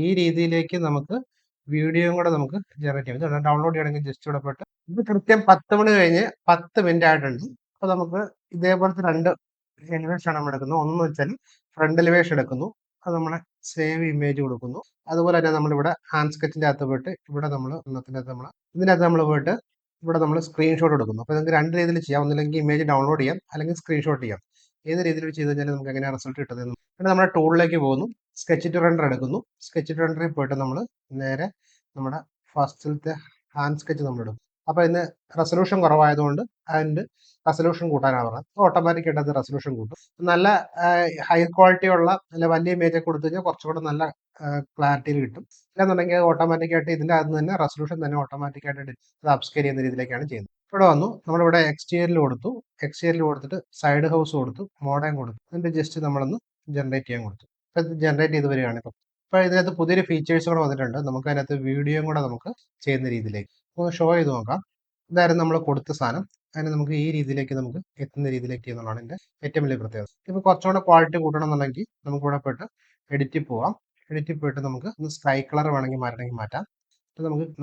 ഈ രീതിയിലേക്ക് നമുക്ക് വീഡിയോയും കൂടെ നമുക്ക് ജനറേറ്റ് ചെയ്യാം. ഇത് ഡൗൺലോഡ് ചെയ്യണമെങ്കിൽ ജസ്റ്റ് ഇവിടെ പോയിട്ട് ഇത് കൃത്യം 10 മണി കഴിഞ്ഞ് 10 മിനിറ്റ് ആയിട്ടുണ്ട്. അപ്പോൾ നമുക്ക് ഇതേപോലത്തെ 2 എലിവേഷൻ ആണ് നമ്മൾ എടുക്കുന്നത്. ഒന്ന് വെച്ചാൽ ഫ്രണ്ട് എലിവേഷൻ എടുക്കുന്നു. അത് നമ്മളെ സേവ് ഇമേജ് കൊടുക്കുന്നു. അതുപോലെ തന്നെ നമ്മളിവിടെ ഹാൻഡ് സ്കെച്ചിന്റെ അകത്ത് പോയിട്ട് ഇവിടെ നമ്മൾ ഇതിനകത്ത് നമ്മൾ പോയിട്ട് ഇവിടെ നമ്മൾ സ്ക്രീൻഷോട്ട് എടുക്കുന്നു. അപ്പോൾ നിങ്ങൾക്ക് 2 രീതിയിൽ ചെയ്യാം. ഒന്നില്ലെങ്കിൽ ഇമേജ് ഡൗൺലോഡ് ചെയ്യാം, അല്ലെങ്കിൽ സ്ക്രീൻഷോട്ട് ചെയ്യാം. ഏത് രീതിയിൽ ചെയ്ത് കഴിഞ്ഞാൽ നമുക്ക് എങ്ങനെയാണ് റിസൾട്ട് കിട്ടുന്നത്. പിന്നെ നമ്മുടെ ടൂളിലേക്ക് പോകുന്നു. സ്കെച്ച് ടു റെൻഡർ എടുക്കുന്നു. സ്കെച്ച് ടു റെൻഡറിൽ പോയിട്ട് നമ്മൾ നേരെ നമ്മുടെ ഫസ്റ്റിലത്തെ ഹാൻഡ് സ്കെച്ച് നമ്മൾ എടുക്കും. അപ്പോൾ ഇതിന് റെസൊല്യൂഷൻ കുറവായതുകൊണ്ട് അതിൻ്റെ റെസൊല്യൂഷൻ കൂട്ടാനാണ് പറഞ്ഞത്. ഓട്ടോമാറ്റിക്കായിട്ട് അത് റെസൊല്യൂഷൻ കൂട്ടും. നല്ല ഹൈ ക്വാളിറ്റി ഉള്ള വലിയ ഇമേജ് ഒക്കെ കൊടുത്തു കഴിഞ്ഞാൽ കുറച്ചുകൂടെ നല്ല ക്ലാരിറ്റിയിൽ കിട്ടും. അല്ലെന്നുണ്ടെങ്കിൽ ഓട്ടോമാറ്റിക്കായിട്ട് ഇതിൻ്റെ അകത്ത് തന്നെ റെസൊല്യൂഷൻ തന്നെ ഓട്ടോമാറ്റിക്കായിട്ട് അത് അപ്സ്കെയിൽ ചെയ്യുന്ന രീതിയിലേക്കാണ് ചെയ്യുന്നത്. ഇവിടെ വന്നു നമ്മളിവിടെ എക്സ്റ്റീരിയറിൽ കൊടുത്തു. എക്സ്റ്റീരിയറിൽ കൊടുത്തിട്ട് സൈഡ് ഹൗസ് കൊടുത്തു, മോഡേൺ കൊടുത്തു. എന്നിട്ട് ജസ്റ്റ് നമ്മളൊന്ന് ജനറേറ്റ് ചെയ്യാൻ കൊടുത്തു. അപ്പോൾ ഇത് ജനറേറ്റ് ചെയ്ത് വരികയാണ് ഇപ്പം. അപ്പോൾ ഇതിനകത്ത് പുതിയൊരു ഫീച്ചേഴ്സ് കൂടെ വന്നിട്ടുണ്ട്. നമുക്ക് അതിനകത്ത് വീഡിയോയും കൂടെ നമുക്ക് ചെയ്യുന്ന രീതിയിലേക്ക് ഒന്ന് ഷോ ചെയ്ത് നോക്കാം. ഇതായിരുന്നു നമ്മൾ കൊടുത്ത സാധനം. അതിന് നമുക്ക് ഈ രീതിയിലേക്ക് നമുക്ക് എത്തുന്ന രീതിയിലേക്ക് എന്നുള്ളതാണ് എൻ്റെ ഏറ്റവും വലിയ പ്രത്യേകത. ഇപ്പോൾ കുറച്ചുകൂടെ ക്വാളിറ്റി കൂട്ടണം എന്നുണ്ടെങ്കിൽ നമുക്ക് ഇവിടെ പോയിട്ട് എഡിറ്റിൽ പോവാം. എഡിറ്റിൽ പോയിട്ട് നമുക്ക് ഒന്ന് സ്കൈ കളർ വേണമെങ്കിൽ മാറ്റാം.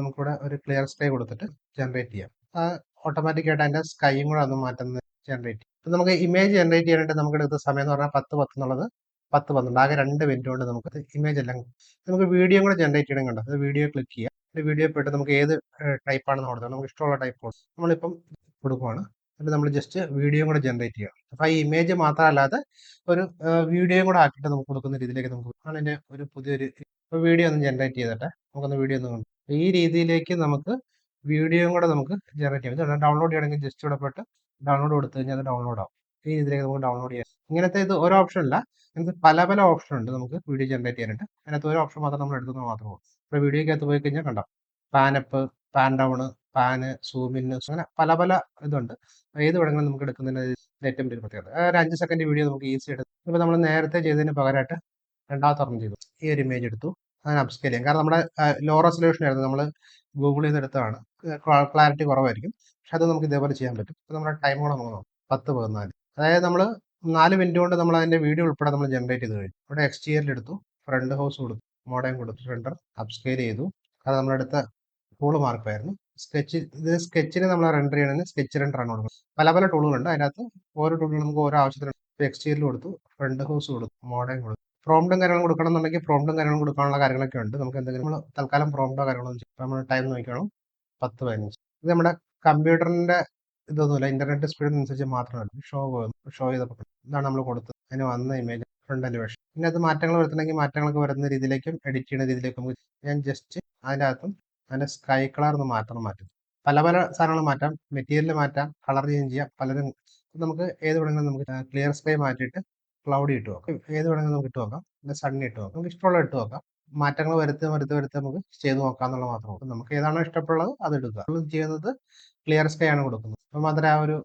നമുക്കിവിടെ ഒരു ക്ലിയർ സ്കൈ കൊടുത്തിട്ട് ജനറേറ്റ് ചെയ്യാം. ഓട്ടോമാറ്റിക്കായിട്ട് അതിൻ്റെ സ്കൈയും കൂടെ ഒന്ന് മാറ്റുന്നത് ജനറേറ്റ് ചെയ്യും. അപ്പോൾ നമുക്ക് ഇമേജ് ജനറേറ്റ് ചെയ്യാനായിട്ട് നമുക്ക് എടുത്ത സമയം എന്ന് പറഞ്ഞാൽ 10 എന്നുള്ളത് 10 ആകെ 2 മിനിറ്റ് കൊണ്ട് നമുക്ക് ഇമേജ് എല്ലാം നമുക്ക് വീഡിയോ കൂടെ ജനറേറ്റ് ചെയ്യണം. കണ്ടോ, അത് വീഡിയോ ക്ലിക്ക് ചെയ്യുക. വീഡിയോ പോയിട്ട് നമുക്ക് ഏത് ടൈപ്പാണെന്ന് കൊടുത്താൽ നമുക്ക് ഇഷ്ടമുള്ള ടൈപ്പ് കൊടുക്കും. നമ്മളിപ്പം കൊടുക്കുവാണ്. എന്നിട്ട് നമ്മൾ ജസ്റ്റ് വീഡിയോ കൂടെ ജനറേറ്റ് ചെയ്യുക. അപ്പോൾ ഈ ഇമേജ് മാത്രമല്ലാതെ ഒരു വീഡിയോയും കൂടെ ആക്കിയിട്ട് നമുക്ക് കൊടുക്കുന്ന രീതിയിലേക്ക് നമുക്ക് അതിൻ്റെ ഒരു പുതിയൊരു വീഡിയോ ഒന്ന് ജനറേറ്റ് ചെയ്തിട്ട് നമുക്കൊന്ന് വീഡിയോ ഒന്ന് കണ്ടു. ഈ രീതിയിലേക്ക് നമുക്ക് വീഡിയോയും കൂടെ നമുക്ക് ജനറേറ്റ് ചെയ്യാം. ഇത് ഡൗൺലോഡ് ചെയ്യണമെങ്കിൽ ജസ്റ്റ് ഇവിടെ പോയിട്ട് ഡൗൺലോഡ് കൊടുത്തു കഴിഞ്ഞാൽ അത് ഡൗൺലോഡ് ആവും. ഈ രീതിയിലേക്ക് നമുക്ക് ഡൗൺലോഡ് ചെയ്യാം. ഇങ്ങനത്തെ ഇത് ഓരോ ഓപ്ഷൻ അല്ല, ഇതിനകത്ത് പല ഓപ്ഷൻ ഉണ്ട് നമുക്ക് വീഡിയോ ജനറേറ്റ് ചെയ്യാനായിട്ട്. അതിനകത്ത് ഒരു ഓപ്ഷൻ മാത്രം നമ്മൾ എടുക്കുന്നത് മാത്രമേ ഉള്ളൂ. ഇപ്പോൾ വീഡിയോക്കകത്ത് പോയി കഴിഞ്ഞാൽ കണ്ടോ, പാനപ്പ്, പാൻ ഡൗൺ, പാന്, സൂമിൻ, അങ്ങനെ പല ഇതുണ്ട്. ഏത് വേണമെങ്കിലും നമുക്ക് എടുക്കുന്നതിന് ഏറ്റവും വലിയ പ്രത്യേകത. ഒരു 5 സെക്കൻഡ് വീഡിയോ നമുക്ക് ഈസി എടുത്ത് ഇപ്പോൾ നമ്മൾ നേരത്തെ ചെയ്തതിന് പകരമായിട്ട് രണ്ടാമത്തെ ഒരെണ്ണം ചെയ്തു. ഈ ഒരു ഇമേജ് എടുത്തു, അതിന് അപ്സ്കെയിൽ ചെയ്യാം. കാരണം നമ്മുടെ ലോ റെസൊല്യൂഷൻ ആയിരുന്നു, നമ്മൾ ഗൂഗിളിൽ നിന്ന് എടുത്തതാണ്. ക്ലാരിറ്റി കുറവായിരിക്കും, പക്ഷെ അത് നമുക്ക് ഇതേപോലെ ചെയ്യാൻ പറ്റും. അപ്പോൾ നമ്മുടെ ടൈം കൂടെ നമുക്ക് നോക്കാം. 10:14. അതായത് നമ്മൾ 4 മിനിറ്റ് കൊണ്ട് നമ്മൾ അതിൻ്റെ വീഡിയോ ഉൾപ്പെടെ നമ്മൾ ജനറേറ്റ് ചെയ്ത് കഴിഞ്ഞു. ഇവിടെ എക്സ്റ്റീരിയറിൽ എടുത്തു, ഫ്രണ്ട് ഹൗസ് കൊടുത്തു, മോഡേൺ കൊടുത്തു, റെൻഡർ അപ്സ്കെയിൽ ചെയ്തു. അത് നമ്മളെടുത്ത ടൂൾ മാർക്കായിരുന്നു. സ്കെച്ചിന് നമ്മൾ റെൻഡർ ചെയ്യണമെങ്കിൽ സ്കെച്ച് റെൻഡർ ആണ് കൊടുക്കുന്നത്. പല ടൂളുകളുണ്ട്. അതിനകത്ത് ഓരോ ടൂളുകൾ നമുക്ക് ഓരോ ആവശ്യത്തിന് എക്സ്റ്റീരിയൽ കൊടുത്തു, ഫ്രണ്ട് ഹൗസ് കൊടുത്തു, മോഡേൺ കൊടുത്തു. പ്രോംപ്റ്റും കാര്യങ്ങളും കൊടുക്കണം എന്നുണ്ടെങ്കിൽ പ്രോംപ്റ്റും കാര്യങ്ങളും കൊടുക്കാനുള്ള കാര്യങ്ങളൊക്കെ ഉണ്ട്. നമുക്ക് എന്തെങ്കിലും നമ്മൾ തൽക്കാലം പ്രോംപ്റ്റോ കാര്യങ്ങളൊന്നും ചെയ്യും. നമ്മൾ ടൈം നോക്കിക്കണം, 10:15. ഇത് നമ്മുടെ കമ്പ്യൂട്ടറിന്റെ ഇതൊന്നുമില്ല, ഇന്റർനെറ്റ് സ്പീഡിനനുസരിച്ച് മാത്രമല്ല ഷോ ചെയ്തപ്പോൾ ഇതാണ് നമ്മൾ കൊടുത്തത്. അതിന് വന്ന ഇമേജ് ഫ്രണ്ട് എലിവേഷൻ. പിന്നെ അത് മാറ്റങ്ങൾ വരുത്തണമെങ്കിൽ മാറ്റങ്ങളൊക്കെ വരുന്ന രീതിയിലേക്കും എഡിറ്റ് ചെയ്യുന്ന രീതിയിലേക്കും നമുക്ക് ഞാൻ ജസ്റ്റ് അതിൻ്റെ അകത്തും അതിൻ്റെ സ്കൈ കളർ ഒന്ന് മാറ്റും. പല സാധനങ്ങൾ മാറ്റാം, മെറ്റീരിയൽ മാറ്റാം, കളർ ചേഞ്ച് ചെയ്യാം. പലരും നമുക്ക് ഏത് വേണമെങ്കിലും നമുക്ക് ക്ലിയർ സ്കൈ മാറ്റിയിട്ട് ക്ലൗഡി ഇട്ട് നോക്കാം. ഏത് വേണമെങ്കിലും നമുക്ക് ഇട്ട് നോക്കാം. പിന്നെ സണ്ണി ഇട്ട് നോക്കാം. നമുക്ക് ഇഷ്ടമുള്ള ഇട്ട് നോക്കാം. മാറ്റങ്ങൾ വരുത്തി നമുക്ക് ചെയ്ത് നോക്കാം എന്നുള്ള മാത്രമേ. നമുക്ക് ഏതാണോ ഇഷ്ടപ്പെടുന്നത് അത് എടുക്കുക. നമ്മൾ ചെയ്യുന്നത് ക്ലിയർ സ്കൈ ആണ് കൊടുക്കുന്നത്. അപ്പോൾ മാത്രമേ ആ ഒരു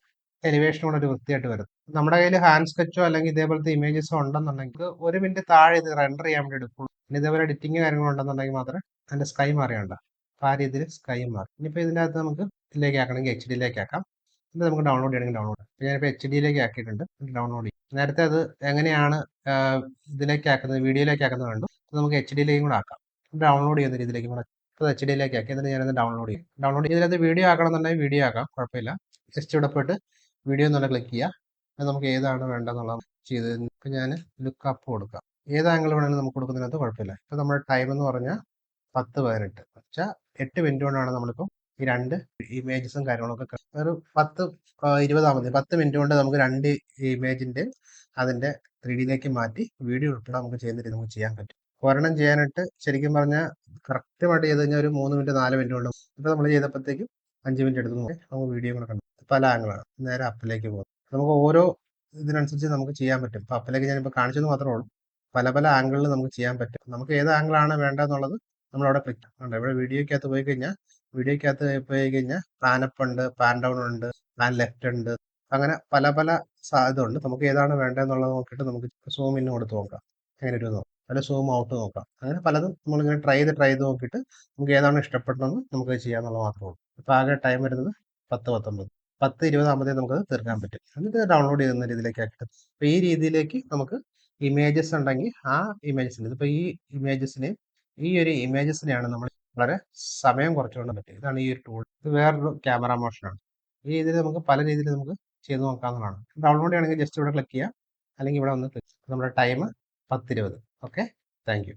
എലിവേഷൻ കൂടെ ഒരു വൃത്തിയായിട്ട് വരും. നമ്മുടെ കയ്യിൽ ഹാൻഡ് സ്കെച്ചോ അല്ലെങ്കിൽ ഇതേപോലത്തെ ഇമേജസോ ഉണ്ടെന്നുണ്ടെങ്കിൽ 1 മിനിറ്റ് താഴെ ഇത് റെൻഡർ ചെയ്യാൻ വേണ്ടി എടുക്കുള്ളൂ. പിന്നെ ഇതേപോലെ എഡിറ്റിംഗ് കാര്യങ്ങളുണ്ടെന്നുണ്ടെങ്കിൽ മാത്രമേ അതിൻ്റെ സ്കൈ മാറിയുണ്ട്. അപ്പോൾ ആ രീതിയിൽ സ്കൈ മാറും. ഇനിയിപ്പോൾ ഇതിൻ്റെ അകത്ത് നമുക്ക് ഇതിലേക്ക് ആക്കണമെങ്കിൽ HD ആക്കാം. ഇത് നമുക്ക് ഡൗൺലോഡ് ചെയ്യണമെങ്കിൽ ഡൗൺലോഡ്. അപ്പോൾ ഞാനിപ്പോൾ HD ആക്കിയിട്ടുണ്ട്, ഡൗൺലോഡ് ചെയ്യും. നേരത്തെ അത് എങ്ങനെയാണ് ഇതിലേക്ക് ആക്കുന്നത്, വീഡിയോയിലേക്ക് ആക്കുന്നത് കണ്ടു. നമുക്ക് HD കൂടെ ആക്കാം. ഡൗൺലോഡ് ചെയ്യുന്ന രീതിയിലേക്ക് കൂടെ ഇപ്പോൾ HD ആക്കി. എന്നിട്ട് ഞാനത് ഡൗൺലോഡ് ചെയ്യും. ഡൗൺലോഡ് ചെയ്തത് വീഡിയോ ആക്കണമെന്നുണ്ടെങ്കിൽ വീഡിയോ ആക്കാം, കുഴപ്പമില്ല. ജസ്റ്റ് ഇവിടെ പോയിട്ട് വീഡിയോ എന്നുള്ള ക്ലിക്ക് ചെയ്യുക. അത് നമുക്ക് ഏതാണ് വേണ്ടതെന്നുള്ളത് ചെയ്ത്. ഇപ്പോൾ ഞാൻ ലുക്ക് അപ്പ് കൊടുക്കാം. ഏത് ആംഗിൾ വേണമെങ്കിലും നമുക്ക് കൊടുക്കുന്നതിനകത്ത് കുഴപ്പമില്ല. ഇപ്പോൾ നമ്മുടെ ടൈം എന്ന് പറഞ്ഞാൽ 10:18. വെച്ചാൽ 8 മിനിറ്റ് കൊണ്ടാണ് നമ്മളിപ്പോൾ ഈ 2 ഇമേജസും കാര്യങ്ങളൊക്കെ ഒരു 10 മിനിറ്റ് കൊണ്ട് നമുക്ക് 2 ഇമേജിൻ്റെ അതിൻ്റെ 3D മാറ്റി വീഡിയോ ഉൾപ്പെടെ നമുക്ക് ചെയ്യുന്ന രീതി നമുക്ക് ചെയ്യാൻ പറ്റും. ഒരെണ്ണം ചെയ്യാനായിട്ട് ശരിക്കും പറഞ്ഞാൽ കറക്റ്റമായിട്ട് ചെയ്ത് കഴിഞ്ഞാൽ ഒരു 3 മിനിറ്റ് 4 മിനിറ്റ് കൊണ്ട്. ഇപ്പോൾ നമ്മൾ ചെയ്തപ്പോഴത്തേക്കും 5 മിനിറ്റ് എടുത്ത് നമുക്ക് വീഡിയോ കൂടെ കണ്ടു. പല ആംഗിളാണ്. നേരെ അപ്പിലേക്ക് പോകും. നമുക്ക് ഓരോ ഇതിനനുസരിച്ച് നമുക്ക് ചെയ്യാൻ പറ്റും. ഇപ്പോൾ അപ്പിലേക്ക് ഞാനിപ്പോൾ കാണിച്ചത് മാത്രമേ ഉള്ളൂ. പല ആംഗിളിൽ നമുക്ക് ചെയ്യാൻ പറ്റും. നമുക്ക് ഏത് ആംഗിളാണ് വേണ്ടതെന്നുള്ളത് നമ്മളവിടെ ക്ലിക്ക് ഉണ്ട്. ഇവിടെ വീഡിയോക്കകത്ത് പോയി കഴിഞ്ഞാൽ പാനപ്പ് ഉണ്ട്, പാൻ ഡൗൺ ഉണ്ട്, പാൻ ലെഫ്റ്റ് ഉണ്ട്. അങ്ങനെ പല ഇതുണ്ട്. നമുക്ക് ഏതാണ് വേണ്ടതെന്നുള്ളത് നോക്കിയിട്ട് നമുക്ക് സൂം ഇൻ കൊടുത്ത് നോക്കാം. എങ്ങനെ ഒരു നോക്കാം, അല്ല സൂം ഔട്ട് നോക്കാം. അങ്ങനെ പലതും നമ്മളിങ്ങനെ ട്രൈ ചെയ്ത് നോക്കിയിട്ട് നമുക്ക് ഏതാണ് ഇഷ്ടപ്പെട്ടതെന്ന് നമുക്ക് ചെയ്യാന്നുള്ളത് മാത്രമേ ഉള്ളൂ. ഇപ്പോൾ ആകെ ടൈം വരുന്നത് 10:19. 10:20 ആകുമ്പോഴത്തേക്ക് നമുക്കത് തീർക്കാൻ പറ്റും. എന്നിട്ട് ഡൗൺലോഡ് ചെയ്യുന്ന രീതിയിലേക്ക് ആക്കിയിട്ട് അപ്പോൾ ഈ രീതിയിലേക്ക് നമുക്ക് ഇമേജസ് ഉണ്ടെങ്കിൽ ആ ഇമേജസിന് ഇപ്പോൾ ഈ ഇമേജസിനെ ഈ ഒരു ഇമേജസിനെയാണ് നമ്മൾ വളരെ സമയം കുറച്ചുകൊണ്ട് പറ്റും. ഇതാണ് ഈ ഒരു ടൂൾ. ഇത് വേറൊരു ക്യാമറ മോഷനാണ്. ഈ രീതിയിൽ നമുക്ക് പല രീതിയിൽ നമുക്ക് ചെയ്ത് നോക്കാവുന്നതാണ്. ഡൗൺലോഡ് ചെയ്യണമെങ്കിൽ ജസ്റ്റ് ഇവിടെ ക്ലിക്ക് ചെയ്യാം, അല്ലെങ്കിൽ ഇവിടെ വന്ന് നമ്മുടെ ടൈം 10:20. Okay, thank you.